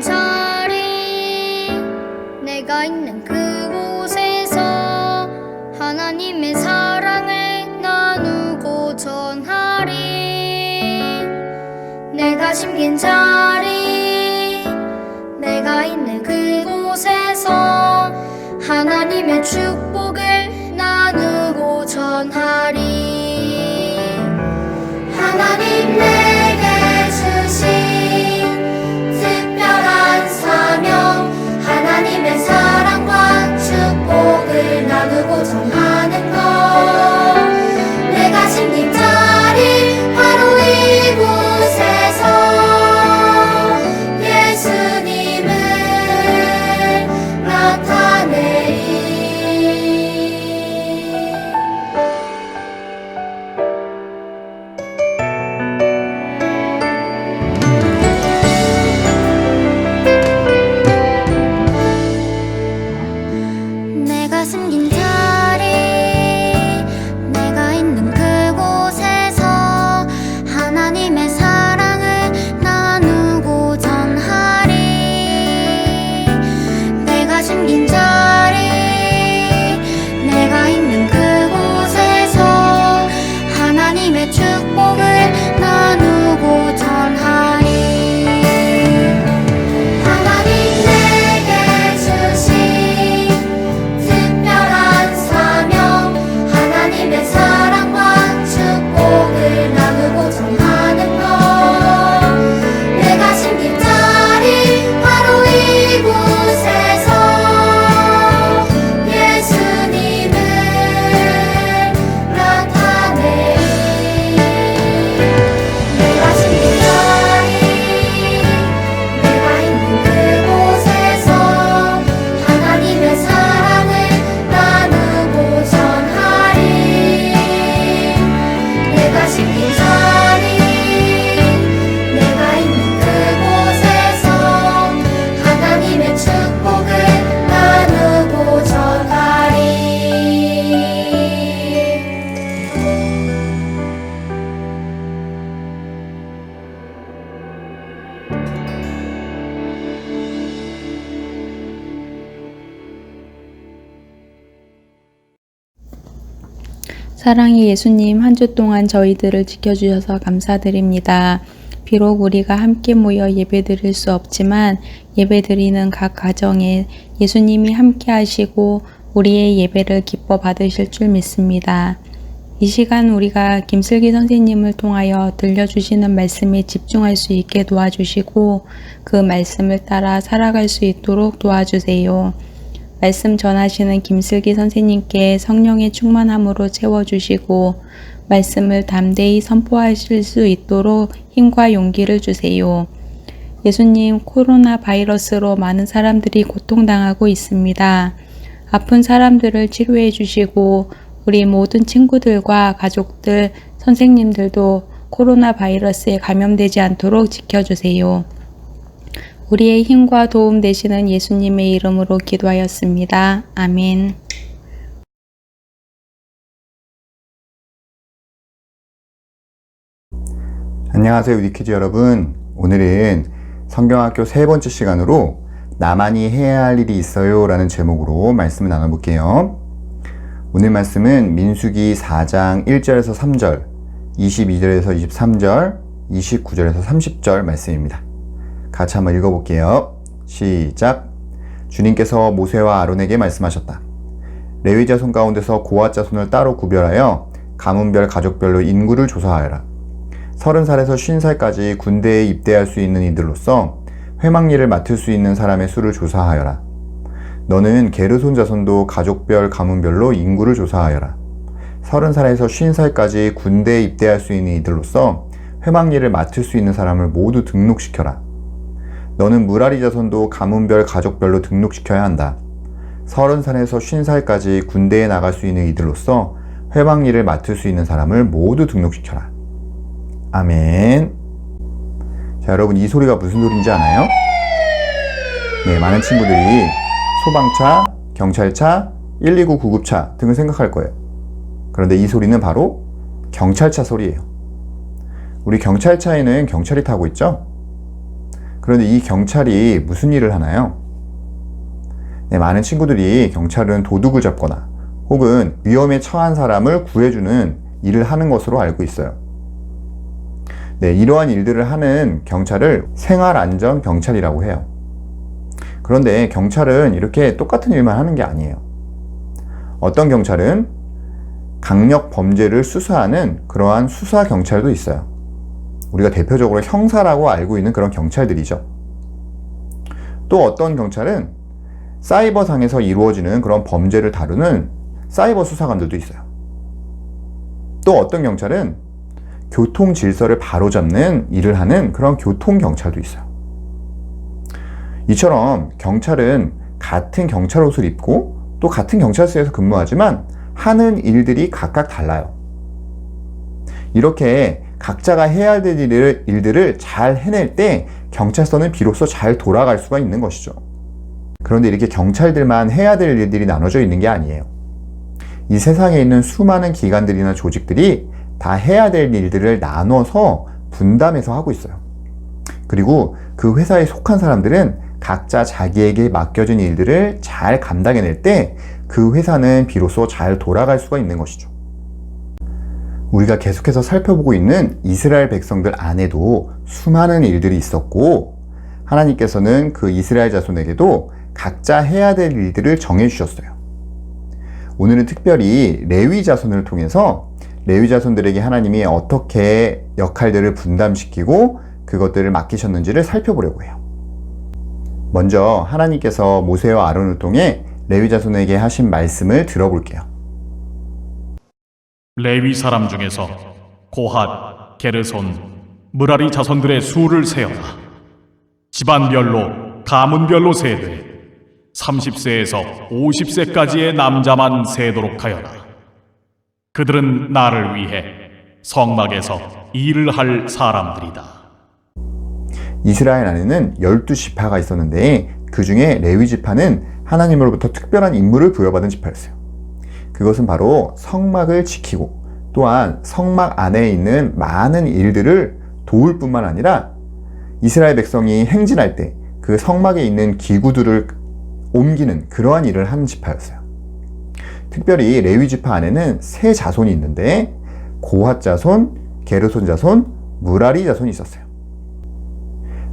자리 내가 있는 그곳에서 하나님의 사랑을 나누고 전하리. 내가 심긴 자리 내가 있는 그곳에서 하나님의 축복을 나누고 전하리. 하나님 내게 주신 특별한 사명, 하나님의 사랑과 축복을 나누고 전하는 것. 내가 심긴 자리 바로 이곳에서 예수님을 나타내리. 내가 숨긴 자리 내가 있는 그곳에서 하나님의 사랑을 나누고 전하리. 내가 숨긴 자리 내가 있는 그곳에서 하나님의 축복을 나누고 전하리. 하나님 내게 주신 특별한 사명, 하나님의 사랑과 축복을 나누고 전하는 것. 내가 심긴 자리 바로 이곳에서 예수님을 나타내리. 내가 심긴 자리 내가 있는 그곳에서 하나님의 사랑을 나누고 전하리. 내가 심긴 자리 내가 있는 그곳에서 하나님의 축복을 나누고 전하리. 사랑의 예수님, 한 주 동안 저희들을 지켜주셔서 감사드립니다. 비록 우리가 함께 모여 예배드릴 수 없지만 예배드리는 각 가정에 예수님이 함께 하시고 우리의 예배를 기뻐 받으실 줄 믿습니다. 이 시간 우리가 김슬기 선생님을 통하여 들려주시는 말씀에 집중할 수 있게 도와주시고 그 말씀을 따라 살아갈 수 있도록 도와주세요. 말씀 전하시는 김슬기 선생님께 성령의 충만함으로 채워주시고 말씀을 담대히 선포하실 수 있도록 힘과 용기를 주세요. 예수님, 코로나 바이러스로 많은 사람들이 고통당하고 있습니다. 아픈 사람들을 치료해 주시고 우리 모든 친구들과 가족들, 선생님들도 코로나 바이러스에 감염되지 않도록 지켜주세요. 우리의 힘과 도움 되시는 예수님의 이름으로 기도하였습니다. 아멘. 안녕하세요, 위키즈 여러분. 오늘은 성경학교 세 번째 시간으로 나만이 해야 할 일이 있어요 라는 제목으로 말씀을 나눠볼게요. 오늘 말씀은 민수기 4장 1절에서 3절, 22절에서 23절, 29절에서 30절 말씀입니다. 같이 한번 읽어볼게요. 시작. 주님께서 모세와 아론에게 말씀하셨다. 레위 자손 가운데서 고핫 자손을 따로 구별하여 가문별 가족별로 인구를 조사하여라. 30살에서 50살까지 군대에 입대할 수 있는 이들로서 회막일을 맡을 수 있는 사람의 수를 조사하여라. 너는 게르손 자손도 가족별 가문별로 인구를 조사하여라. 30살에서 50살까지 군대에 입대할 수 있는 이들로서 회막일을 맡을 수 있는 사람을 모두 등록시켜라. 너는 무라리 자손도 가문별 가족별로 등록시켜야 한다. 30살에서 50살까지 군대에 나갈 수 있는 이들로서 회막일을 맡을 수 있는 사람을 모두 등록시켜라. 아멘. 자, 여러분, 이 소리가 무슨 소리인지 아나요? 네, 많은 친구들이 소방차, 경찰차, 119 구급차 등을 생각할 거예요. 그런데 이 소리는 바로 경찰차 소리예요. 우리 경찰차에는 경찰이 타고 있죠? 그런데 이 경찰이 무슨 일을 하나요? 네, 많은 친구들이 경찰은 도둑을 잡거나 혹은 위험에 처한 사람을 구해주는 일을 하는 것으로 알고 있어요. 네, 이러한 일들을 하는 경찰을 생활안전경찰이라고 해요. 그런데 경찰은 이렇게 똑같은 일만 하는 게 아니에요. 어떤 경찰은 강력 범죄를 수사하는 그러한 수사경찰도 있어요. 우리가 대표적으로 형사라고 알고 있는 그런 경찰들이죠. 또 어떤 경찰은 사이버상에서 이루어지는 그런 범죄를 다루는 사이버 수사관들도 있어요. 또 어떤 경찰은 교통 질서를 바로잡는 일을 하는 그런 교통경찰도 있어요. 이처럼 경찰은 같은 경찰 옷을 입고 또 같은 경찰서에서 근무하지만 하는 일들이 각각 달라요. 이렇게 각자가 해야 될 일들을 잘 해낼 때 경찰서는 비로소 잘 돌아갈 수가 있는 것이죠. 그런데 이렇게 경찰들만 해야 될 일들이 나눠져 있는 게 아니에요. 이 세상에 있는 수많은 기관들이나 조직들이 다 해야 될 일들을 나눠서 분담해서 하고 있어요. 그리고 그 회사에 속한 사람들은 각자 자기에게 맡겨진 일들을 잘 감당해낼 때 그 회사는 비로소 잘 돌아갈 수가 있는 것이죠. 우리가 계속해서 살펴보고 있는 이스라엘 백성들 안에도 수많은 일들이 있었고 하나님께서는 그 이스라엘 자손에게도 각자 해야 될 일들을 정해주셨어요. 오늘은 특별히 레위 자손을 통해서 레위 자손들에게 하나님이 어떻게 역할들을 분담시키고 그것들을 맡기셨는지를 살펴보려고 해요. 먼저 하나님께서 모세와 아론을 통해 레위 자손에게 하신 말씀을 들어볼게요. 레위 사람 중에서 고핫, 게르손, 므라리 자손들의 수를 세어라. 집안별로, 가문별로 세되 30세에서 50세까지의 남자만 세도록 하여라. 그들은 나를 위해 성막에서 일을 할 사람들이다. 이스라엘 안에는 12지파가 있었는데 그 중에 레위 지파는 하나님으로부터 특별한 임무를 부여받은 지파였어요. 그것은 바로 성막을 지키고 또한 성막 안에 있는 많은 일들을 도울 뿐만 아니라 이스라엘 백성이 행진할 때 그 성막에 있는 기구들을 옮기는 그러한 일을 하는 지파였어요. 특별히 레위 지파 안에는 세 자손이 있는데 고핫 자손, 게르손 자손, 므라리 자손이 있었어요.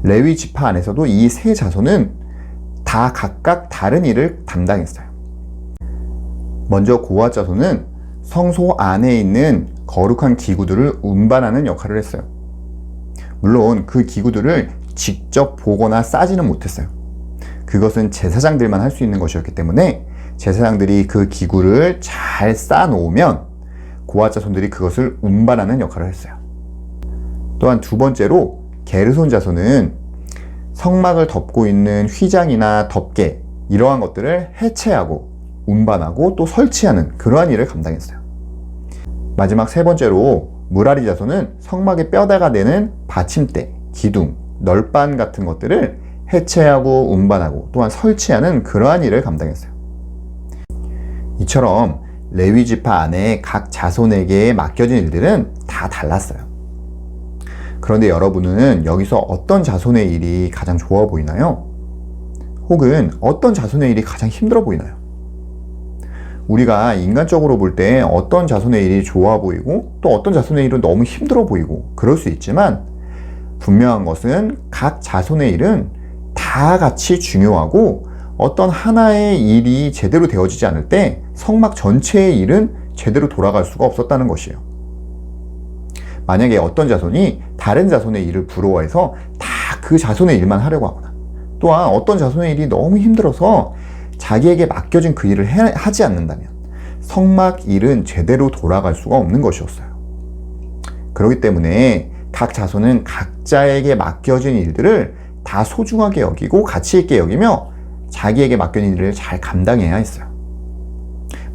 레위 지파 안에서도 이 세 자손은 다 각각 다른 일을 담당했어요. 먼저 고핫 자손은 성소 안에 있는 거룩한 기구들을 운반하는 역할을 했어요. 물론 그 기구들을 직접 보거나 싸지는 못했어요. 그것은 제사장들만 할 수 있는 것이었기 때문에 제사장들이 그 기구를 잘 쌓아놓으면 고핫 자손들이 그것을 운반하는 역할을 했어요. 또한 두 번째로 게르손 자손은 성막을 덮고 있는 휘장이나 덮개 이러한 것들을 해체하고 운반하고 또 설치하는 그러한 일을 감당했어요. 마지막 세 번째로 므라리 자손은 성막의 뼈대가 되는 받침대, 기둥, 널반 같은 것들을 해체하고 운반하고 또한 설치하는 그러한 일을 감당했어요. 이처럼 레위 지파 안에 각 자손에게 맡겨진 일들은 다 달랐어요. 그런데 여러분은 여기서 어떤 자손의 일이 가장 좋아 보이나요? 혹은 어떤 자손의 일이 가장 힘들어 보이나요? 우리가 인간적으로 볼 때 어떤 자손의 일이 좋아 보이고 또 어떤 자손의 일은 너무 힘들어 보이고 그럴 수 있지만 분명한 것은 각 자손의 일은 다 같이 중요하고 어떤 하나의 일이 제대로 되어지지 않을 때 성막 전체의 일은 제대로 돌아갈 수가 없었다는 것이에요. 만약에 어떤 자손이 다른 자손의 일을 부러워해서 다 그 자손의 일만 하려고 하거나 또한 어떤 자손의 일이 너무 힘들어서 자기에게 맡겨진 그 일을 하지 않는다면 성막 일은 제대로 돌아갈 수가 없는 것이었어요. 그렇기 때문에 각 자손은 각자에게 맡겨진 일들을 다 소중하게 여기고 가치 있게 여기며 자기에게 맡겨진 일을 잘 감당해야 했어요.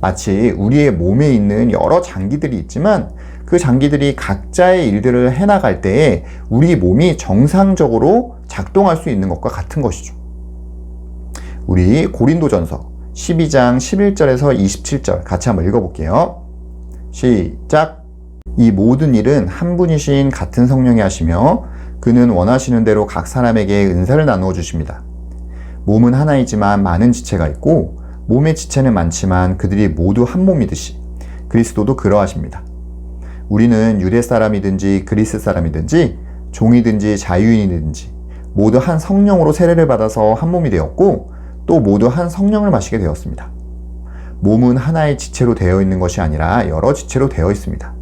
마치 우리의 몸에 있는 여러 장기들이 있지만 그 장기들이 각자의 일들을 해나갈 때에 우리 몸이 정상적으로 작동할 수 있는 것과 같은 것이죠. 우리 고린도전서 12장 11절에서 27절 같이 한번 읽어볼게요. 시작! 이 모든 일은 한 분이신 같은 성령이 하시며 그는 원하시는 대로 각 사람에게 은사를 나누어 주십니다. 몸은 하나이지만 많은 지체가 있고 몸의 지체는 많지만 그들이 모두 한 몸이듯이 그리스도도 그러하십니다. 우리는 유대 사람이든지 그리스 사람이든지 종이든지 자유인이든지 모두 한 성령으로 세례를 받아서 한 몸이 되었고 또 모두 한 성령을 마시게 되었습니다. 몸은 하나의 지체로 되어 있는 것이 아니라 여러 지체로 되어 있습니다.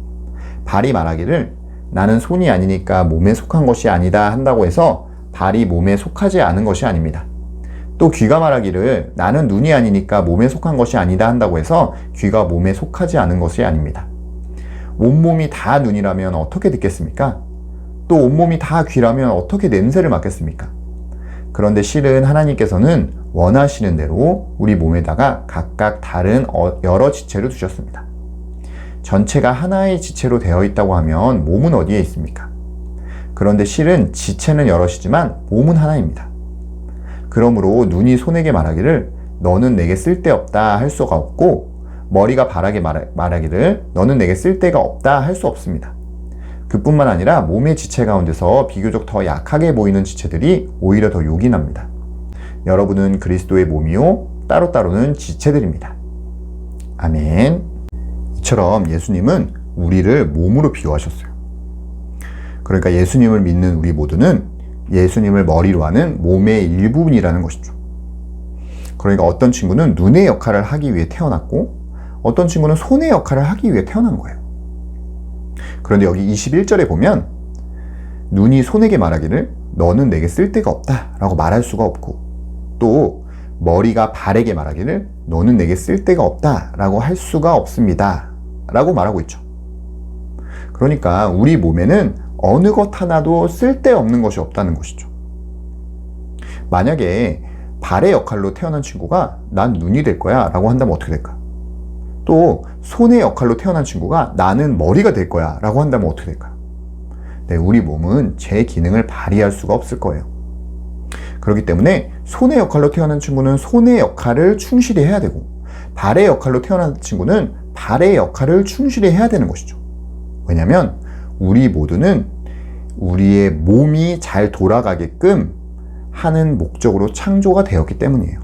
발이 말하기를 나는 손이 아니니까 몸에 속한 것이 아니다 한다고 해서 발이 몸에 속하지 않은 것이 아닙니다. 또 귀가 말하기를 나는 눈이 아니니까 몸에 속한 것이 아니다 한다고 해서 귀가 몸에 속하지 않은 것이 아닙니다. 온몸이 다 눈이라면 어떻게 듣겠습니까? 또 온몸이 다 귀라면 어떻게 냄새를 맡겠습니까? 그런데 실은 하나님께서는 원하시는 대로 우리 몸에다가 각각 다른 여러 지체를 두셨습니다. 전체가 하나의 지체로 되어 있다고 하면 몸은 어디에 있습니까? 그런데 실은 지체는 여럿이지만 몸은 하나입니다. 그러므로 눈이 손에게 말하기를 너는 내게 쓸데없다 할 수가 없고 머리가 발에게 말하기를 너는 내게 쓸데가 없다 할 수 없습니다. 그뿐만 아니라 몸의 지체 가운데서 비교적 더 약하게 보이는 지체들이 오히려 더 요긴합니다. 여러분은 그리스도의 몸이요 따로따로는 지체들입니다. 아멘. 이처럼 예수님은 우리를 몸으로 비유하셨어요. 그러니까 예수님을 믿는 우리 모두는 예수님을 머리로 하는 몸의 일부분이라는 것이죠. 그러니까 어떤 친구는 눈의 역할을 하기 위해 태어났고 어떤 친구는 손의 역할을 하기 위해 태어난 거예요. 그런데 여기 21절에 보면 눈이 손에게 말하기를 너는 내게 쓸데가 없다 라고 말할 수가 없고 또 머리가 발에게 말하기를 너는 내게 쓸데가 없다 라고 할 수가 없습니다 라고 말하고 있죠. 그러니까 우리 몸에는 어느 것 하나도 쓸데없는 것이 없다는 것이죠. 만약에 발의 역할로 태어난 친구가 난 눈이 될 거야 라고 한다면 어떻게 될까? 또 손의 역할로 태어난 친구가 나는 머리가 될 거야 라고 한다면 어떻게 될까? 네, 우리 몸은 제 기능을 발휘할 수가 없을 거예요. 그렇기 때문에 손의 역할로 태어난 친구는 손의 역할을 충실히 해야 되고 발의 역할로 태어난 친구는 발의 역할을 충실히 해야 되는 것이죠. 왜냐하면 우리 모두는 우리의 몸이 잘 돌아가게끔 하는 목적으로 창조가 되었기 때문이에요.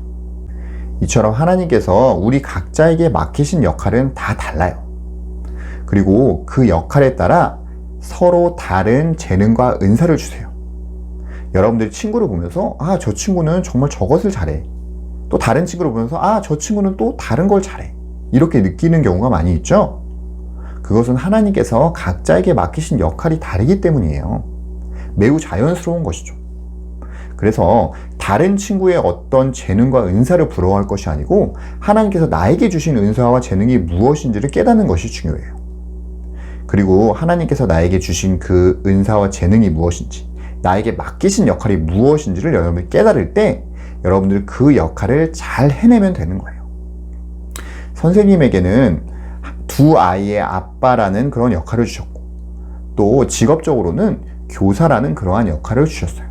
이처럼 하나님께서 우리 각자에게 맡기신 역할은 다 달라요. 그리고 그 역할에 따라 서로 다른 재능과 은사를 주세요. 여러분들이 친구를 보면서 아, 저 친구는 정말 저것을 잘해. 또 다른 친구를 보면서 아, 저 친구는 또 다른 걸 잘해. 이렇게 느끼는 경우가 많이 있죠? 그것은 하나님께서 각자에게 맡기신 역할이 다르기 때문이에요. 매우 자연스러운 것이죠. 그래서 다른 친구의 어떤 재능과 은사를 부러워할 것이 아니고 하나님께서 나에게 주신 은사와 재능이 무엇인지를 깨닫는 것이 중요해요. 그리고 하나님께서 나에게 주신 그 은사와 재능이 무엇인지 나에게 맡기신 역할이 무엇인지를 여러분들이 깨달을 때 여러분들 그 역할을 잘 해내면 되는 거예요. 선생님에게는 두 아이의 아빠라는 그런 역할을 주셨고 또 직업적으로는 교사라는 그러한 역할을 주셨어요.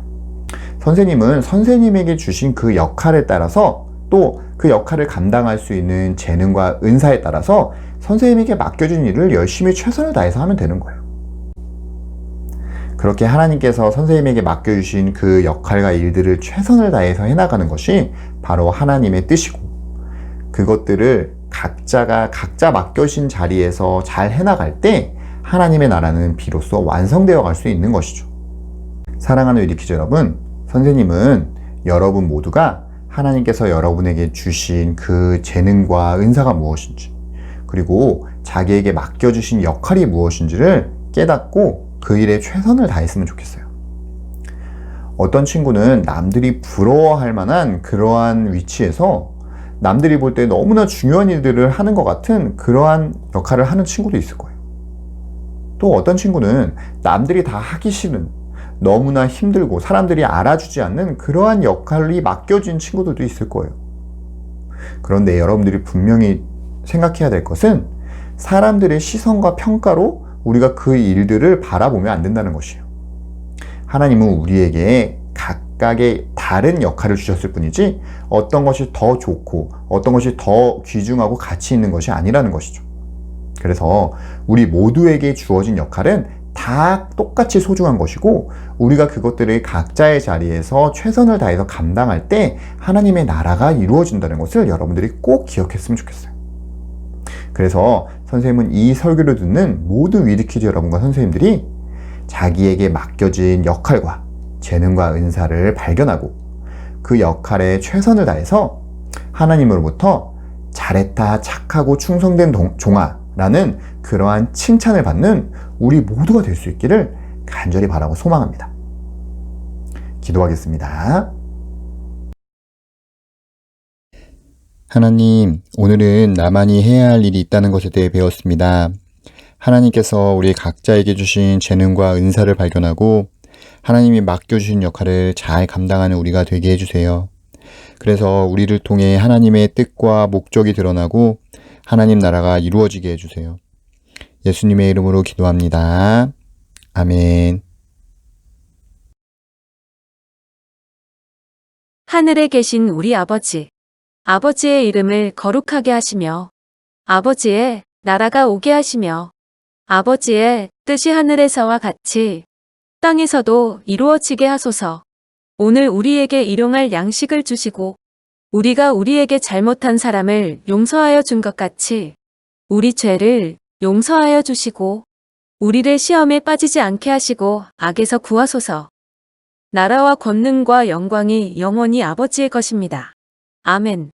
선생님은 선생님에게 주신 그 역할에 따라서 또 그 역할을 감당할 수 있는 재능과 은사에 따라서 선생님에게 맡겨준 일을 열심히 최선을 다해서 하면 되는 거예요. 그렇게 하나님께서 선생님에게 맡겨주신 그 역할과 일들을 최선을 다해서 해나가는 것이 바로 하나님의 뜻이고 그것들을 각자가 각자 맡겨진 자리에서 잘 해나갈 때 하나님의 나라는 비로소 완성되어 갈 수 있는 것이죠. 사랑하는 위리키즈 여러분, 선생님은 여러분 모두가 하나님께서 여러분에게 주신 그 재능과 은사가 무엇인지 그리고 자기에게 맡겨주신 역할이 무엇인지를 깨닫고 그 일에 최선을 다했으면 좋겠어요. 어떤 친구는 남들이 부러워할 만한 그러한 위치에서 남들이 볼 때 너무나 중요한 일들을 하는 것 같은 그러한 역할을 하는 친구도 있을 거예요. 또 어떤 친구는 남들이 다 하기 싫은 너무나 힘들고 사람들이 알아주지 않는 그러한 역할이 맡겨진 친구들도 있을 거예요. 그런데 여러분들이 분명히 생각해야 될 것은 사람들의 시선과 평가로 우리가 그 일들을 바라보면 안 된다는 것이에요. 하나님은 우리에게 각각의 다른 역할을 주셨을 뿐이지 어떤 것이 더 좋고 어떤 것이 더 귀중하고 가치 있는 것이 아니라는 것이죠. 그래서 우리 모두에게 주어진 역할은 다 똑같이 소중한 것이고 우리가 그것들을 각자의 자리에서 최선을 다해서 감당할 때 하나님의 나라가 이루어진다는 것을 여러분들이 꼭 기억했으면 좋겠어요. 그래서 선생님은 이 설교를 듣는 모든 위드키즈 여러분과 선생님들이 자기에게 맡겨진 역할과 재능과 은사를 발견하고 그 역할에 최선을 다해서 하나님으로부터 잘했다, 착하고 충성된 종아라는 그러한 칭찬을 받는 우리 모두가 될 수 있기를 간절히 바라고 소망합니다. 기도하겠습니다. 하나님, 오늘은 나만이 해야 할 일이 있다는 것에 대해 배웠습니다. 하나님께서 우리 각자에게 주신 재능과 은사를 발견하고 하나님이 맡겨주신 역할을 잘 감당하는 우리가 되게 해주세요. 그래서 우리를 통해 하나님의 뜻과 목적이 드러나고 하나님 나라가 이루어지게 해주세요. 예수님의 이름으로 기도합니다. 아멘. 하늘에 계신 우리 아버지, 아버지의 이름을 거룩하게 하시며 아버지의 나라가 오게 하시며 아버지의 뜻이 하늘에서와 같이 땅에서도 이루어지게 하소서. 오늘 우리에게 일용할 양식을 주시고 우리가 우리에게 잘못한 사람을 용서하여 준 것 같이 우리 죄를 용서하여 주시고 우리를 시험에 빠지지 않게 하시고 악에서 구하소서. 나라와 권능과 영광이 영원히 아버지의 것입니다. 아멘.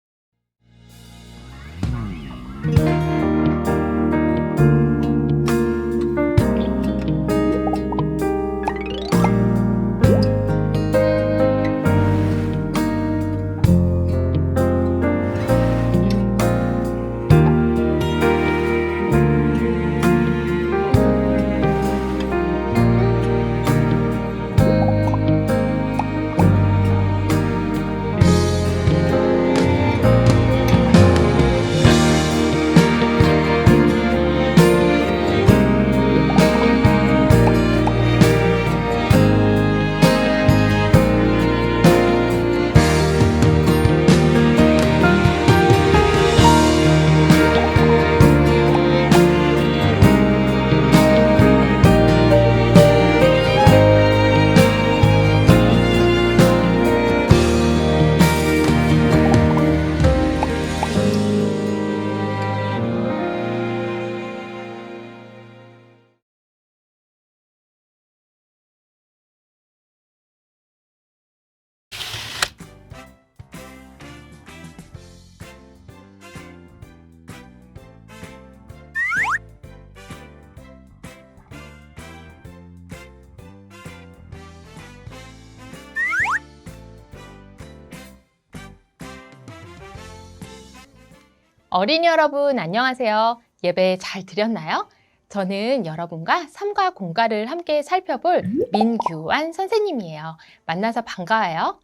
어린이 여러분 안녕하세요. 예배 잘 드렸나요? 저는 여러분과 삶과 공과를 함께 살펴볼 민규환 선생님이에요. 만나서 반가워요.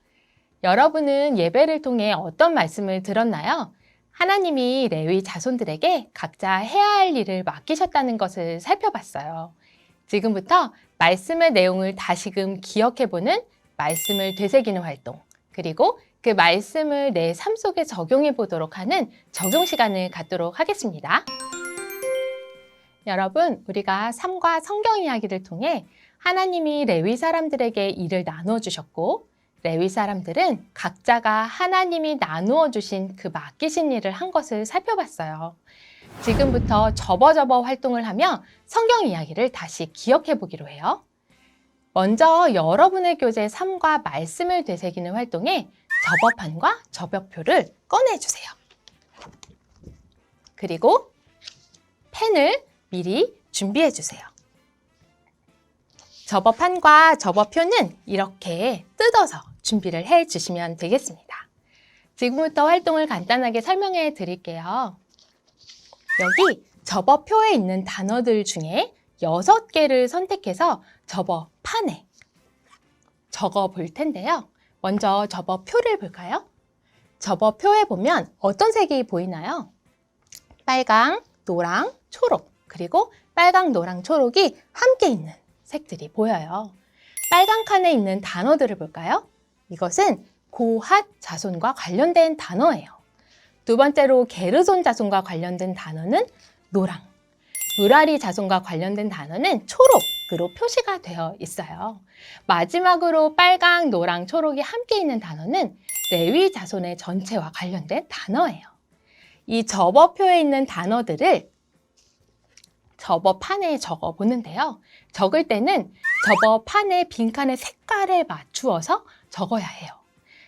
여러분은 예배를 통해 어떤 말씀을 들었나요? 하나님이 레위 자손들에게 각자 해야 할 일을 맡기셨다는 것을 살펴봤어요. 지금부터 말씀의 내용을 다시금 기억해보는 말씀을 되새기는 활동, 그리고 그 말씀을 내 삶 속에 적용해 보도록 하는 적용 시간을 갖도록 하겠습니다. 여러분, 우리가 삶과 성경 이야기를 통해 하나님이 레위 사람들에게 일을 나누어 주셨고 레위 사람들은 각자가 하나님이 나누어 주신 그 맡기신 일을 한 것을 살펴봤어요. 지금부터 접어 활동을 하며 성경 이야기를 다시 기억해 보기로 해요. 먼저 여러분의 교재 3과 말씀을 되새기는 활동에 접어판과 접어표를 꺼내주세요. 그리고 펜을 미리 준비해 주세요. 접어판과 접어표는 이렇게 뜯어서 준비를 해 주시면 되겠습니다. 지금부터 활동을 간단하게 설명해 드릴게요. 여기 접어표에 있는 단어들 중에 6개를 선택해서 접어판에 적어 볼 텐데요. 먼저 접어표를 볼까요? 접어표에 보면 어떤 색이 보이나요? 빨강, 노랑, 초록, 그리고 빨강, 노랑, 초록이 함께 있는 색들이 보여요. 빨간 칸에 있는 단어들을 볼까요? 이것은 고핫 자손과 관련된 단어예요. 두 번째로 게르손 자손과 관련된 단어는 노랑, 무라리 자손과 관련된 단어는 초록, 색으로 표시가 되어 있어요. 마지막으로 빨강, 노랑, 초록이 함께 있는 단어는 레위 자손의 전체와 관련된 단어예요. 이 접어표에 있는 단어들을 접어판에 적어 보는데요. 적을 때는 접어판의 빈칸의 색깔에 맞추어서 적어야 해요.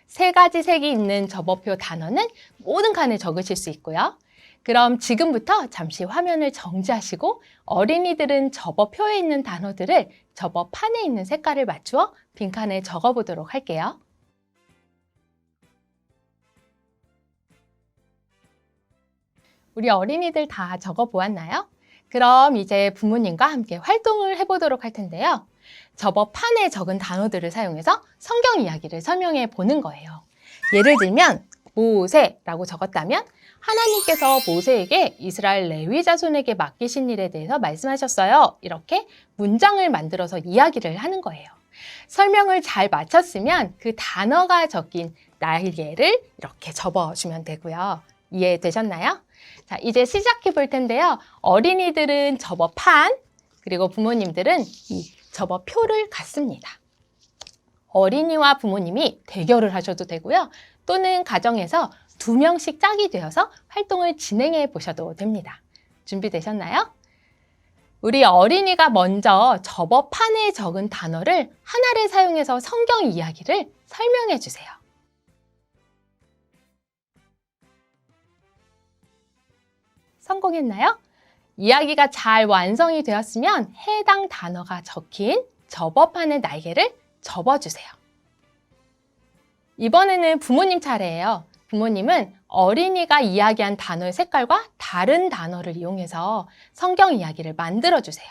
3가지 색이 있는 접어표 단어는 모든 칸에 적으실 수 있고요. 그럼 지금부터 잠시 화면을 정지하시고 어린이들은 접어표에 있는 단어들을 접어판에 있는 색깔을 맞추어 빈칸에 적어 보도록 할게요. 우리 어린이들 다 적어 보았나요? 그럼 이제 부모님과 함께 활동을 해보도록 할 텐데요. 접어판에 적은 단어들을 사용해서 성경 이야기를 설명해 보는 거예요. 예를 들면 모세라고 적었다면 하나님께서 모세에게 이스라엘 레위 자손에게 맡기신 일에 대해서 말씀하셨어요. 이렇게 문장을 만들어서 이야기를 하는 거예요. 설명을 잘 마쳤으면 그 단어가 적힌 날개를 이렇게 접어주면 되고요. 이해되셨나요? 자, 이제 시작해 볼 텐데요. 어린이들은 접어판, 그리고 부모님들은 이 접어표를 갖습니다. 어린이와 부모님이 대결을 하셔도 되고요. 또는 가정에서 2명씩 짝이 되어서 활동을 진행해 보셔도 됩니다. 준비되셨나요? 우리 어린이가 먼저 접어판에 적은 단어를 하나를 사용해서 성경 이야기를 설명해 주세요. 성공했나요? 이야기가 잘 완성이 되었으면 해당 단어가 적힌 접어판의 날개를 접어주세요. 이번에는 부모님 차례예요. 부모님은 어린이가 이야기한 단어의 색깔과 다른 단어를 이용해서 성경 이야기를 만들어주세요.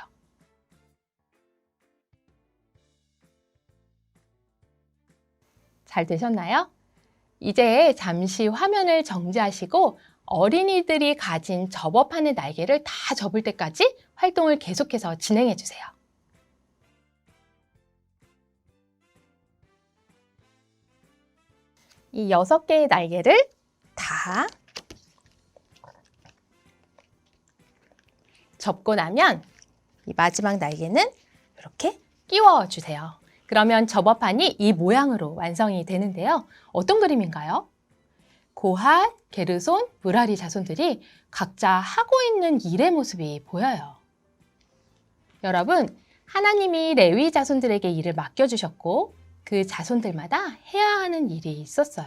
잘 되셨나요? 이제 잠시 화면을 정지하시고 어린이들이 가진 접어판의 날개를 다 접을 때까지 활동을 계속해서 진행해 주세요. 이 6개의 날개를 다 접고 나면 이 마지막 날개는 이렇게 끼워 주세요. 그러면 접어판이 이 모양으로 완성이 되는데요. 어떤 그림인가요? 고핫, 게르손, 무라리 자손들이 각자 하고 있는 일의 모습이 보여요. 여러분, 하나님이 레위 자손들에게 일을 맡겨주셨고 그 자손들마다 해야 하는 일이 있었어요.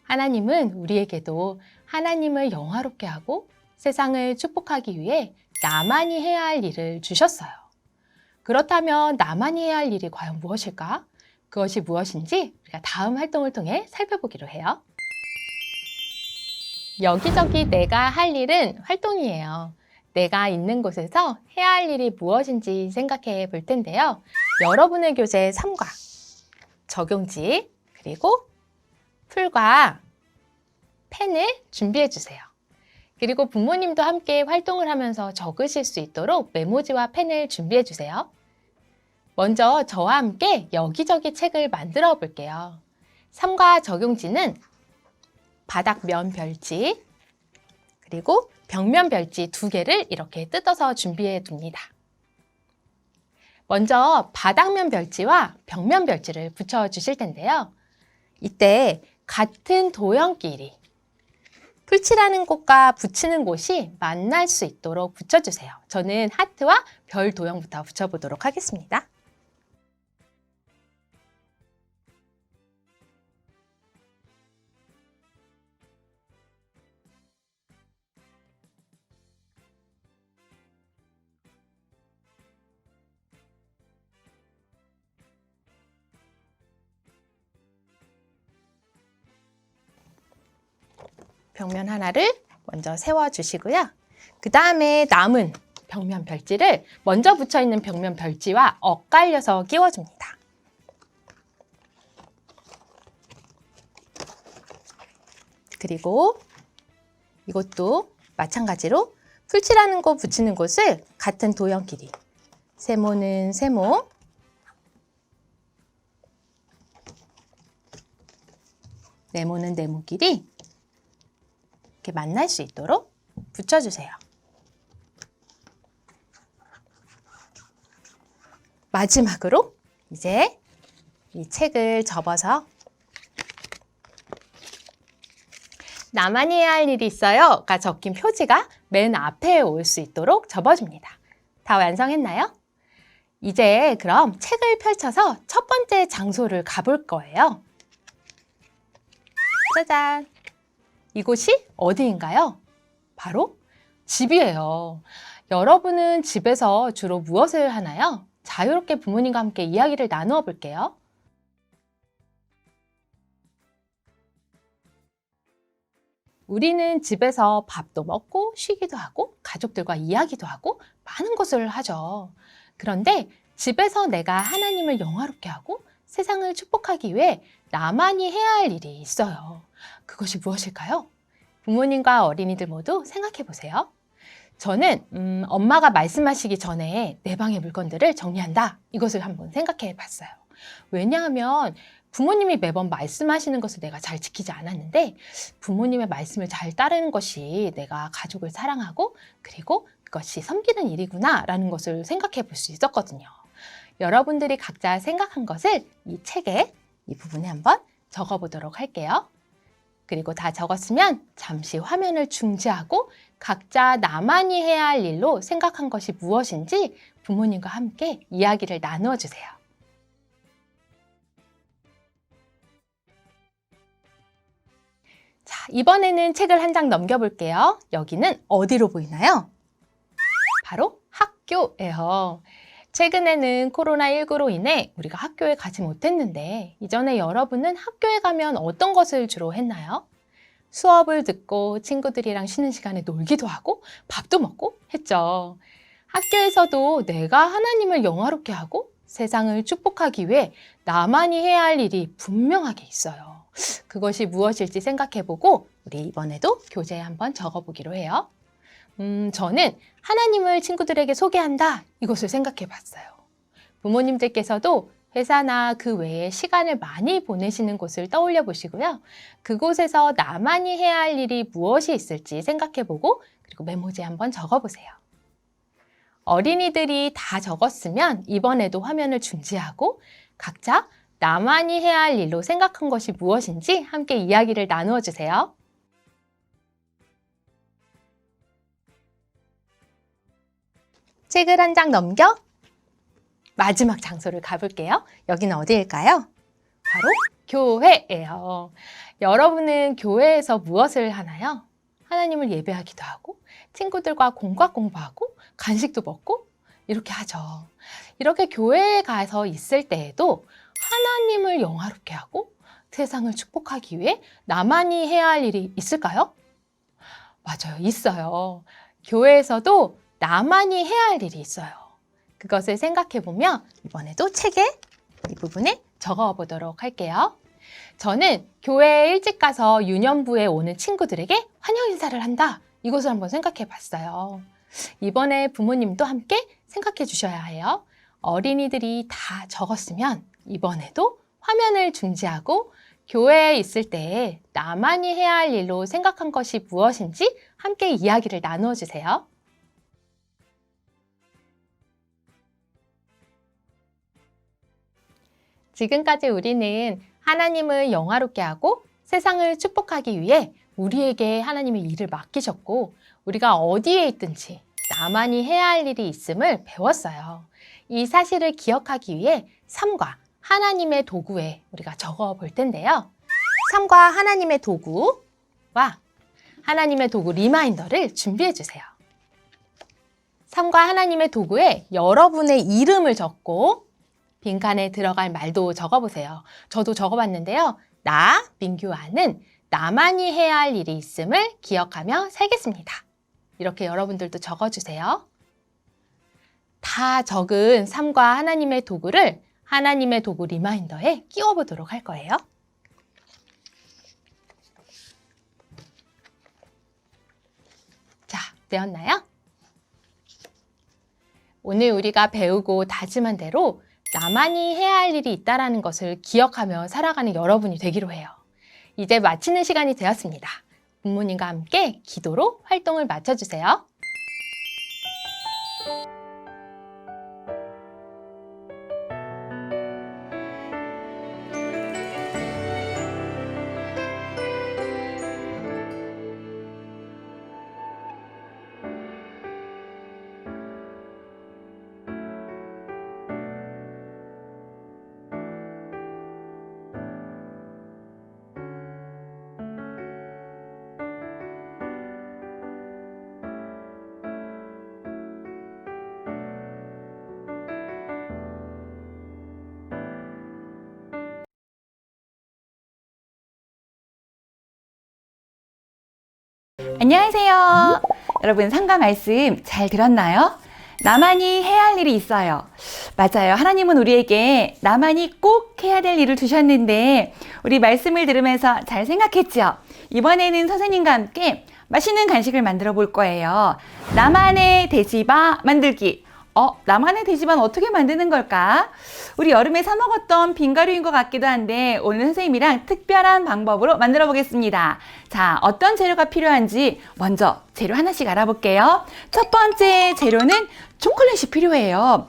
하나님은 우리에게도 하나님을 영화롭게 하고 세상을 축복하기 위해 나만이 해야 할 일을 주셨어요. 그렇다면 나만이 해야 할 일이 과연 무엇일까? 그것이 무엇인지 우리가 다음 활동을 통해 살펴보기로 해요. 여기저기 내가 할 일은 활동이에요. 내가 있는 곳에서 해야 할 일이 무엇인지 생각해 볼 텐데요. 여러분의 교재 3과 적용지 그리고 풀과 펜을 준비해 주세요. 그리고 부모님도 함께 활동을 하면서 적으실 수 있도록 메모지와 펜을 준비해 주세요. 먼저 저와 함께 여기저기 책을 만들어 볼게요. 3과 적용지는 바닥면 별지 그리고 벽면 별지 2개를 이렇게 뜯어서 준비해 둡니다. 먼저 바닥면 별지와 벽면 별지를 붙여 주실 텐데요. 이때 같은 도형끼리 풀칠하는 곳과 붙이는 곳이 만날 수 있도록 붙여주세요. 저는 하트와 별 도형부터 붙여보도록 하겠습니다. 벽면 하나를 먼저 세워주시고요. 그 다음에 남은 벽면 별지를 먼저 붙여있는 벽면 별지와 엇갈려서 끼워줍니다. 그리고 이것도 마찬가지로 풀칠하는 곳, 붙이는 곳을 같은 도형 길이 세모는 세모, 네모는 네모 길이 이렇게 만날 수 있도록 붙여주세요. 마지막으로 이제 이 책을 접어서 나만이 해야 할 일이 있어요가 적힌 표지가 맨 앞에 올 수 있도록 접어줍니다. 다 완성했나요? 이제 그럼 책을 펼쳐서 첫 번째 장소를 가볼 거예요. 짜잔! 이곳이 어디인가요? 바로 집이에요. 여러분은 집에서 주로 무엇을 하나요? 자유롭게 부모님과 함께 이야기를 나누어 볼게요. 우리는 집에서 밥도 먹고 쉬기도 하고 가족들과 이야기도 하고 많은 것을 하죠. 그런데 집에서 내가 하나님을 영화롭게 하고 세상을 축복하기 위해 나만이 해야 할 일이 있어요. 그것이 무엇일까요? 부모님과 어린이들 모두 생각해 보세요. 저는 엄마가 말씀하시기 전에 내 방의 물건들을 정리한다. 이것을 한번 생각해 봤어요. 왜냐하면 부모님이 매번 말씀하시는 것을 내가 잘 지키지 않았는데 부모님의 말씀을 잘 따르는 것이 내가 가족을 사랑하고 그리고 그것이 섬기는 일이구나 라는 것을 생각해 볼 수 있었거든요. 여러분들이 각자 생각한 것을 이 책에 이 부분에 한번 적어 보도록 할게요. 그리고 다 적었으면 잠시 화면을 중지하고 각자 나만이 해야 할 일로 생각한 것이 무엇인지 부모님과 함께 이야기를 나누어 주세요. 자, 이번에는 책을 한 장 넘겨볼게요. 여기는 어디로 보이나요? 바로 학교예요. 최근에는 코로나19로 인해 우리가 학교에 가지 못했는데 이전에 여러분은 학교에 가면 어떤 것을 주로 했나요? 수업을 듣고 친구들이랑 쉬는 시간에 놀기도 하고 밥도 먹고 했죠. 학교에서도 내가 하나님을 영화롭게 하고 세상을 축복하기 위해 나만이 해야 할 일이 분명하게 있어요. 그것이 무엇일지 생각해보고 우리 이번에도 교재에 한번 적어보기로 해요. 저는 하나님을 친구들에게 소개한다 이것을 생각해 봤어요. 부모님들께서도 회사나 그 외에 시간을 많이 보내시는 곳을 떠올려 보시고요. 그곳에서 나만이 해야 할 일이 무엇이 있을지 생각해 보고 그리고 메모지에 한번 적어 보세요. 어린이들이 다 적었으면 이번에도 화면을 중지하고 각자 나만이 해야 할 일로 생각한 것이 무엇인지 함께 이야기를 나누어 주세요. 책을 한 장 넘겨 마지막 장소를 가볼게요. 여기는 어디일까요? 바로 교회예요. 여러분은 교회에서 무엇을 하나요? 하나님을 예배하기도 하고 친구들과 공과 공부하고 간식도 먹고 이렇게 하죠. 이렇게 교회에 가서 있을 때에도 하나님을 영화롭게 하고 세상을 축복하기 위해 나만이 해야 할 일이 있을까요? 맞아요. 있어요. 교회에서도 나만이 해야 할 일이 있어요. 그것을 생각해보면 이번에도 책에 이 부분에 적어보도록 할게요. 저는 교회에 일찍 가서 유년부에 오는 친구들에게 환영 인사를 한다. 이것을 한번 생각해 봤어요. 이번에 부모님도 함께 생각해 주셔야 해요. 어린이들이 다 적었으면 이번에도 화면을 중지하고 교회에 있을 때 나만이 해야 할 일로 생각한 것이 무엇인지 함께 이야기를 나누어 주세요. 지금까지 우리는 하나님을 영화롭게 하고 세상을 축복하기 위해 우리에게 하나님의 일을 맡기셨고 우리가 어디에 있든지 나만이 해야 할 일이 있음을 배웠어요. 이 사실을 기억하기 위해 삶과 하나님의 도구에 우리가 적어 볼 텐데요. 삶과 하나님의 도구와 하나님의 도구 리마인더를 준비해 주세요. 삶과 하나님의 도구에 여러분의 이름을 적고 빈칸에 들어갈 말도 적어보세요. 저도 적어봤는데요. 나, 민규아는 나만이 해야 할 일이 있음을 기억하며 살겠습니다. 이렇게 여러분들도 적어주세요. 다 적은 삶과 하나님의 도구를 하나님의 도구 리마인더에 끼워보도록 할 거예요. 자, 되었나요? 오늘 우리가 배우고 다짐한 대로 나만이 해야 할 일이 있다는 것을 기억하며 살아가는 여러분이 되기로 해요. 이제 마치는 시간이 되었습니다. 부모님과 함께 기도로 활동을 마쳐주세요. 안녕하세요. 여러분 상가 말씀 잘 들었나요? 나만이 해야 할 일이 있어요. 맞아요. 하나님은 우리에게 나만이 꼭 해야 될 일을 주셨는데 우리 말씀을 들으면서 잘 생각했죠? 이번에는 선생님과 함께 맛있는 간식을 만들어 볼 거예요. 나만의 돼지바 만들기. 나만의 돼지바는 어떻게 만드는 걸까? 우리 여름에 사 먹었던 빈가루인 것 같기도 한데 오늘 선생님이랑 특별한 방법으로 만들어 보겠습니다. 자, 어떤 재료가 필요한지 먼저 재료 하나씩 알아볼게요. 첫 번째 재료는 초콜릿이 필요해요.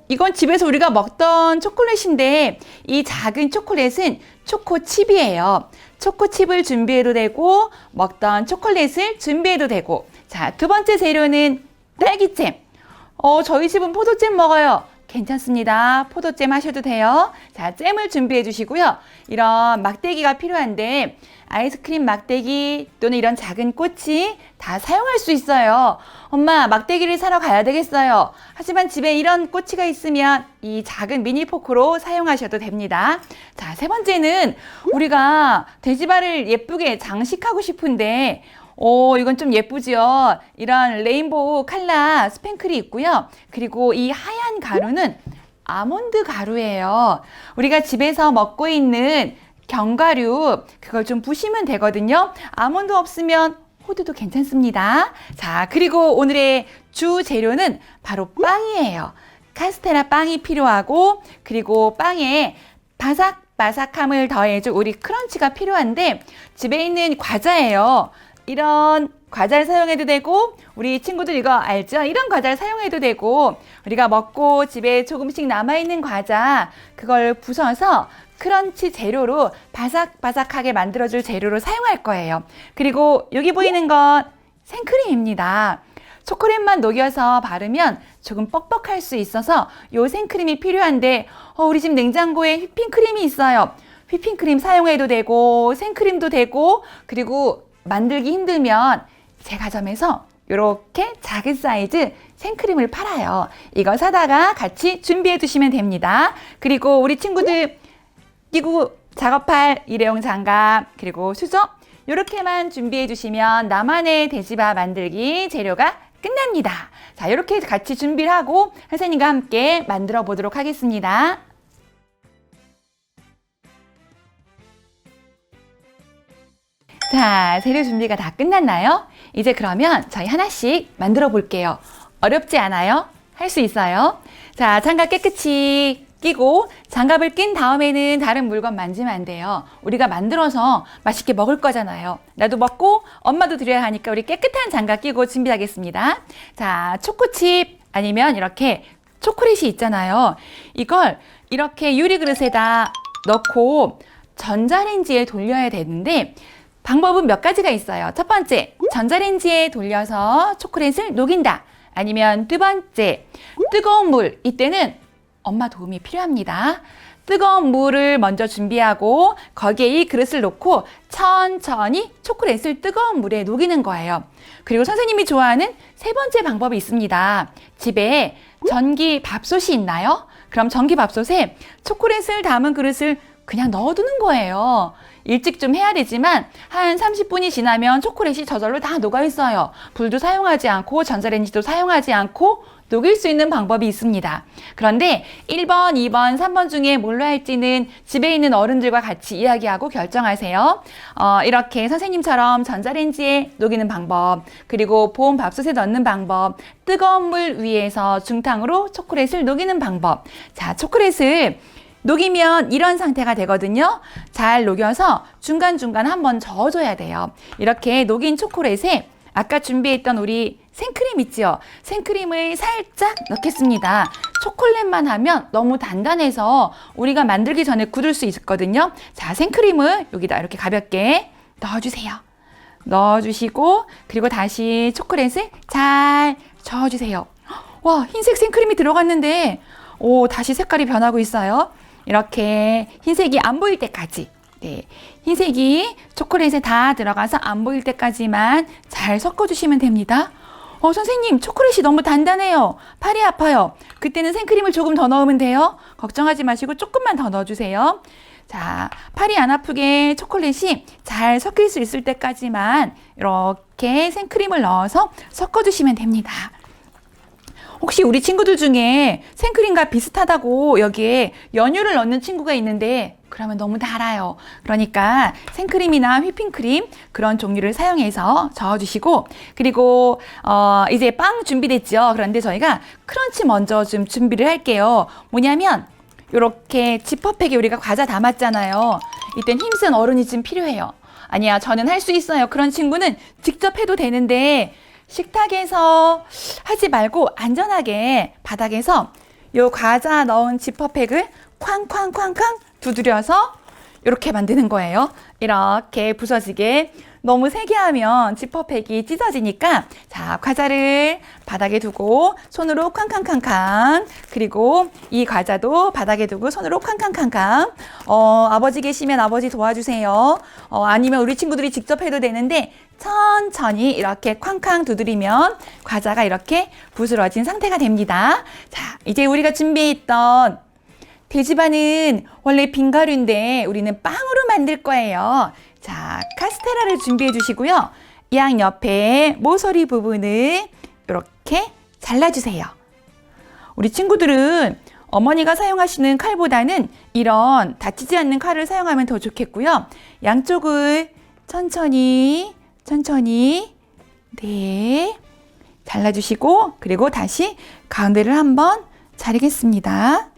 이건 집에서 우리가 먹던 초콜릿인데 이 작은 초콜릿은 초코칩이에요. 초코칩을 준비해도 되고 먹던 초콜릿을 준비해도 되고. 자, 두 번째 재료는 딸기잼. 저희 집은 포도잼 먹어요. 괜찮습니다. 포도잼 하셔도 돼요. 자, 잼을 준비해 주시고요. 이런 막대기가 필요한데 아이스크림 막대기 또는 이런 작은 꼬치 다 사용할 수 있어요. 엄마, 막대기를 사러 가야 되겠어요. 하지만 집에 이런 꼬치가 있으면 이 작은 미니 포크로 사용하셔도 됩니다. 자, 세 번째는 우리가 돼지발을 예쁘게 장식하고 싶은데 이건 좀 예쁘죠? 이런 레인보우 컬러 스팽클이 있고요. 그리고 이 하얀 가루는 아몬드 가루예요. 우리가 집에서 먹고 있는 견과류, 그걸 좀 부시면 되거든요. 아몬드 없으면 호두도 괜찮습니다. 자, 그리고 오늘의 주 재료는 바로 빵이에요. 카스테라 빵이 필요하고, 그리고 빵에 바삭바삭함을 더해줄 우리 크런치가 필요한데, 집에 있는 과자예요. 이런 과자를 사용해도 되고, 우리 친구들 이거 알죠? 이런 과자를 사용해도 되고, 우리가 먹고 집에 조금씩 남아있는 과자, 그걸 부숴서 크런치 재료로 바삭바삭하게 만들어줄 재료로 사용할 거예요. 그리고 여기 보이는 건 생크림입니다. 초콜릿만 녹여서 바르면 조금 뻑뻑할 수 있어서 요 생크림이 필요한데 우리 집 냉장고에 휘핑크림이 있어요. 휘핑크림 사용해도 되고 생크림도 되고, 그리고 만들기 힘들면 제과점에서 이렇게 작은 사이즈 생크림을 팔아요. 이거 사다가 같이 준비해 두시면 됩니다. 그리고 우리 친구들 끼고 작업할 일회용 장갑, 그리고 수저 이렇게만 준비해 주시면 나만의 돼지밥 만들기 재료가 끝납니다. 자, 이렇게 같이 준비를 하고 선생님과 함께 만들어 보도록 하겠습니다. 자, 재료 준비가 다 끝났나요? 이제 그러면 저희 하나씩 만들어 볼게요. 어렵지 않아요? 할 수 있어요? 자, 장갑 깨끗이 끼고 장갑을 낀 다음에는 다른 물건 만지면 안 돼요. 우리가 만들어서 맛있게 먹을 거잖아요. 나도 먹고 엄마도 드려야 하니까 우리 깨끗한 장갑 끼고 준비하겠습니다. 자, 초코칩 아니면 이렇게 초콜릿이 있잖아요. 이걸 이렇게 유리 그릇에다 넣고 전자레인지에 돌려야 되는데 방법은 몇 가지가 있어요. 첫 번째, 전자레인지에 돌려서 초콜릿을 녹인다. 아니면 두 번째, 뜨거운 물. 이때는 엄마 도움이 필요합니다. 뜨거운 물을 먼저 준비하고 거기에 이 그릇을 놓고 천천히 초콜릿을 뜨거운 물에 녹이는 거예요. 그리고 선생님이 좋아하는 세 번째 방법이 있습니다. 집에 전기 밥솥이 있나요? 그럼 전기 밥솥에 초콜릿을 담은 그릇을 그냥 넣어두는 거예요. 일찍 좀 해야 되지만 한 30분이 지나면 초콜릿이 저절로 다 녹아있어요. 불도 사용하지 않고 전자레인지도 사용하지 않고 녹일 수 있는 방법이 있습니다. 그런데 1번, 2번, 3번 중에 뭘로 할지는 집에 있는 어른들과 같이 이야기하고 결정하세요. 이렇게 선생님처럼 전자레인지에 녹이는 방법, 그리고 보온 밥솥에 넣는 방법, 뜨거운 물 위에서 중탕으로 초콜릿을 녹이는 방법. 자, 초콜릿을 녹이면 이런 상태가 되거든요. 잘 녹여서 중간중간 한번 저어줘야 돼요. 이렇게 녹인 초콜릿에 아까 준비했던 우리 생크림 있죠? 생크림을 살짝 넣겠습니다. 초콜릿만 하면 너무 단단해서 우리가 만들기 전에 굳을 수 있거든요. 자, 생크림을 여기다 이렇게 가볍게 넣어주세요. 넣어주시고 그리고 다시 초콜릿을 잘 저어주세요. 와, 흰색 생크림이 들어갔는데 다시 색깔이 변하고 있어요. 이렇게 흰색이 안 보일 때까지, 네, 흰색이 초콜릿에 다 들어가서 안 보일 때까지만 잘 섞어주시면 됩니다. 선생님, 초콜릿이 너무 단단해요. 팔이 아파요. 그때는 생크림을 조금 더 넣으면 돼요. 걱정하지 마시고 조금만 더 넣어주세요. 자, 팔이 안 아프게 초콜릿이 잘 섞일 수 있을 때까지만 이렇게 생크림을 넣어서 섞어주시면 됩니다. 혹시 우리 친구들 중에 생크림과 비슷하다고 여기에 연유를 넣는 친구가 있는데 그러면 너무 달아요. 그러니까 생크림이나 휘핑크림 그런 종류를 사용해서 저어주시고, 그리고 이제 빵 준비됐죠. 그런데 저희가 크런치 먼저 좀 준비를 할게요. 뭐냐면 이렇게 지퍼백에 우리가 과자 담았잖아요. 이땐 힘쓴 어른이 좀 필요해요. 아니야, 저는 할 수 있어요. 그런 친구는 직접 해도 되는데 식탁에서 하지 말고 안전하게 바닥에서 요 과자 넣은 지퍼백을 쾅쾅쾅쾅 두드려서 이렇게 만드는 거예요. 이렇게 부서지게. 너무 세게 하면 지퍼백이 찢어지니까, 자, 과자를 바닥에 두고 손으로 쾅쾅쾅쾅, 그리고 이 과자도 바닥에 두고 손으로 쾅쾅쾅쾅. 아버지 계시면 아버지 도와주세요. 아니면 우리 친구들이 직접 해도 되는데 천천히 이렇게 쾅쾅 두드리면 과자가 이렇게 부스러진 상태가 됩니다. 자, 이제 우리가 준비했던 돼지바는 원래 빈가루인데 우리는 빵으로 만들 거예요. 자, 카스테라를 준비해 주시고요. 양 옆에 모서리 부분을 이렇게 잘라주세요. 우리 친구들은 어머니가 사용하시는 칼보다는 이런 다치지 않는 칼을 사용하면 더 좋겠고요. 양쪽을 천천히 네, 잘라주시고, 그리고 다시 가운데를 한번 자르겠습니다.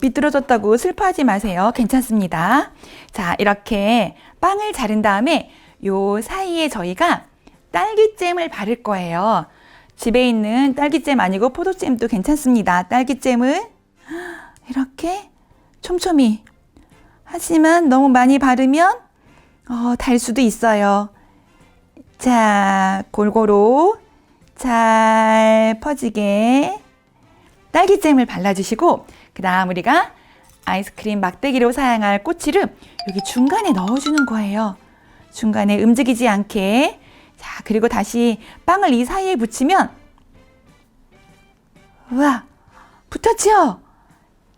삐뚤어졌다고 슬퍼하지 마세요. 괜찮습니다. 자, 이렇게 빵을 자른 다음에 요 사이에 저희가 딸기잼을 바를 거예요. 집에 있는 딸기잼 아니고 포도잼도 괜찮습니다. 딸기잼을 이렇게 촘촘히, 하지만 너무 많이 바르면 달 수도 있어요. 자, 골고루 잘 퍼지게 딸기잼을 발라주시고, 그 다음 우리가 아이스크림 막대기로 사용할 꼬치를 여기 중간에 넣어주는 거예요. 중간에 움직이지 않게. 자, 그리고 다시 빵을 이 사이에 붙이면, 우와, 붙었죠?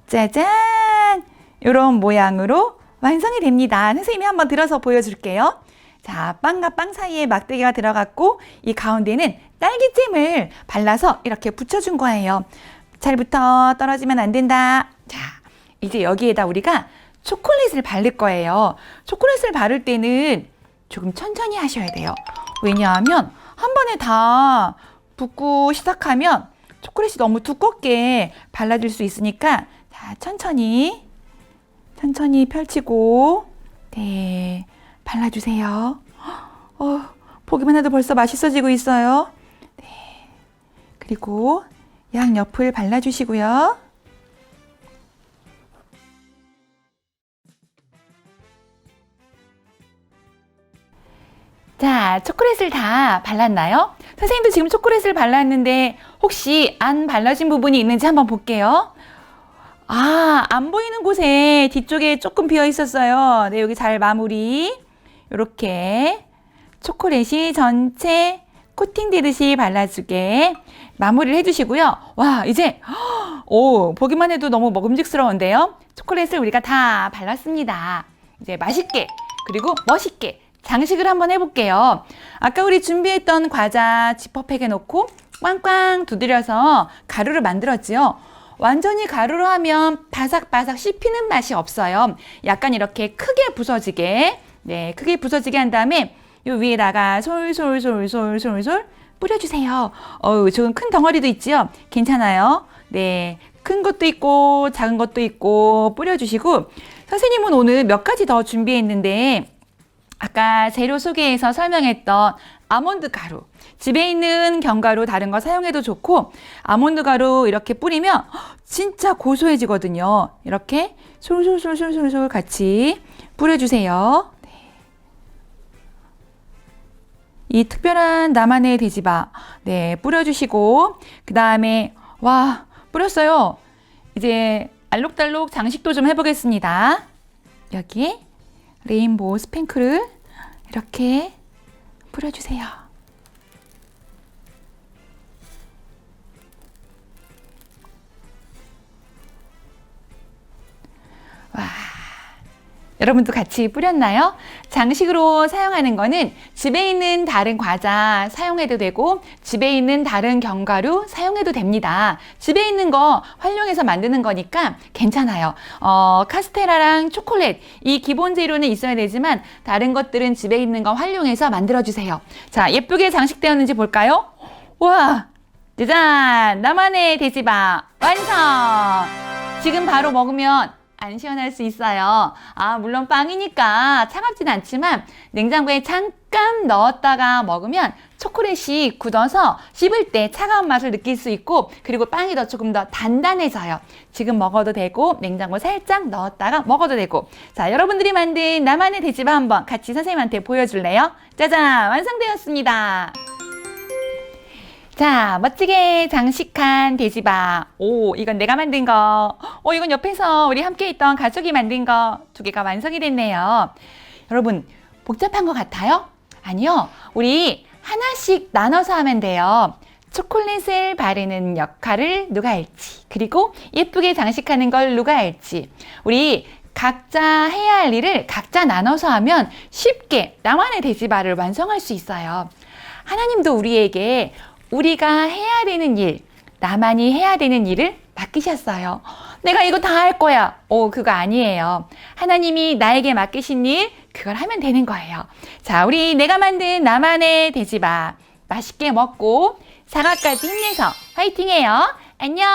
짜잔! 이런 모양으로 완성이 됩니다. 선생님이 한번 들어서 보여줄게요. 자, 빵과 빵 사이에 막대기가 들어갔고, 이 가운데는 딸기잼을 발라서 이렇게 붙여준 거예요. 잘 붙어, 떨어지면 안 된다. 자, 이제 여기에다 우리가 초콜릿을 바를 거예요. 초콜릿을 바를 때는 조금 천천히 하셔야 돼요. 왜냐하면 한 번에 다 붓고 시작하면 초콜릿이 너무 두껍게 발라질 수 있으니까, 자, 천천히 펼치고, 네, 발라주세요. 보기만 해도 벌써 맛있어지고 있어요. 네, 그리고 양 옆을 발라주시고요. 자, 초콜릿을 다 발랐나요? 선생님도 지금 초콜릿을 발랐는데 혹시 안 발라진 부분이 있는지 한번 볼게요. 안 보이는 곳에 뒤쪽에 조금 비어 있었어요. 네, 여기 잘 마무리. 이렇게 초콜릿이 전체 코팅되듯이 발라주게 마무리를 해주시고요. 와, 이제 보기만 해도 너무 먹음직스러운데요. 초콜릿을 우리가 다 발랐습니다. 이제 맛있게, 그리고 멋있게 장식을 한번 해볼게요. 아까 우리 준비했던 과자 지퍼백에 넣고 꽝꽝 두드려서 가루를 만들었지요. 완전히 가루로 하면 바삭바삭 씹히는 맛이 없어요. 약간 이렇게 크게 부서지게, 네, 크게 부서지게 한 다음에 요 위에다가 솔솔솔솔솔솔 뿌려주세요. 조금 큰 덩어리도 있지요? 괜찮아요. 네, 큰 것도 있고 작은 것도 있고 뿌려주시고, 선생님은 오늘 몇 가지 더 준비했는데, 아까 재료 소개에서 설명했던 아몬드 가루, 집에 있는 견과류 다른 거 사용해도 좋고, 아몬드 가루 이렇게 뿌리면 진짜 고소해지거든요. 이렇게 솔솔솔솔솔 같이 뿌려주세요. 네. 이 특별한 나만의 돼지바, 네, 뿌려주시고, 그 다음에 와, 뿌렸어요. 이제 알록달록 장식도 좀 해보겠습니다. 여기에 레인보우 스팽크를 이렇게 뿌려주세요. 여러분도 같이 뿌렸나요? 장식으로 사용하는 거는 집에 있는 다른 과자 사용해도 되고 집에 있는 다른 견과류 사용해도 됩니다. 집에 있는 거 활용해서 만드는 거니까 괜찮아요. 카스테라랑 초콜릿 이 기본 재료는 있어야 되지만 다른 것들은 집에 있는 거 활용해서 만들어주세요. 자, 예쁘게 장식되었는지 볼까요? 와, 짜잔! 나만의 돼지밥 완성! 지금 바로 먹으면 안 시원할 수 있어요. 물론 빵이니까 차갑진 않지만 냉장고에 잠깐 넣었다가 먹으면 초콜릿이 굳어서 씹을 때 차가운 맛을 느낄 수 있고 그리고 빵이 조금 더 단단해져요. 지금 먹어도 되고 냉장고에 살짝 넣었다가 먹어도 되고 자, 여러분들이 만든 나만의 돼지밥 한번 같이 선생님한테 보여줄래요? 짜잔! 완성되었습니다. 자, 멋지게 장식한 돼지밥. 오, 이건 내가 만든 거. 이건 옆에서 우리 함께 있던 가족이 만든 거. 2개가 완성이 됐네요. 여러분, 복잡한 것 같아요? 아니요. 우리 하나씩 나눠서 하면 돼요. 초콜릿을 바르는 역할을 누가 할지, 그리고 예쁘게 장식하는 걸 누가 할지. 우리 각자 해야 할 일을 각자 나눠서 하면 쉽게 나만의 돼지밥을 완성할 수 있어요. 하나님도 우리에게 우리가 해야 되는 일, 나만이 해야 되는 일을 맡기셨어요. 내가 이거 다 할 거야. 그거 아니에요. 하나님이 나에게 맡기신 일, 그걸 하면 되는 거예요. 자, 우리 내가 만든 나만의 돼지밥 맛있게 먹고 사과까지 힘내서 화이팅해요. 안녕.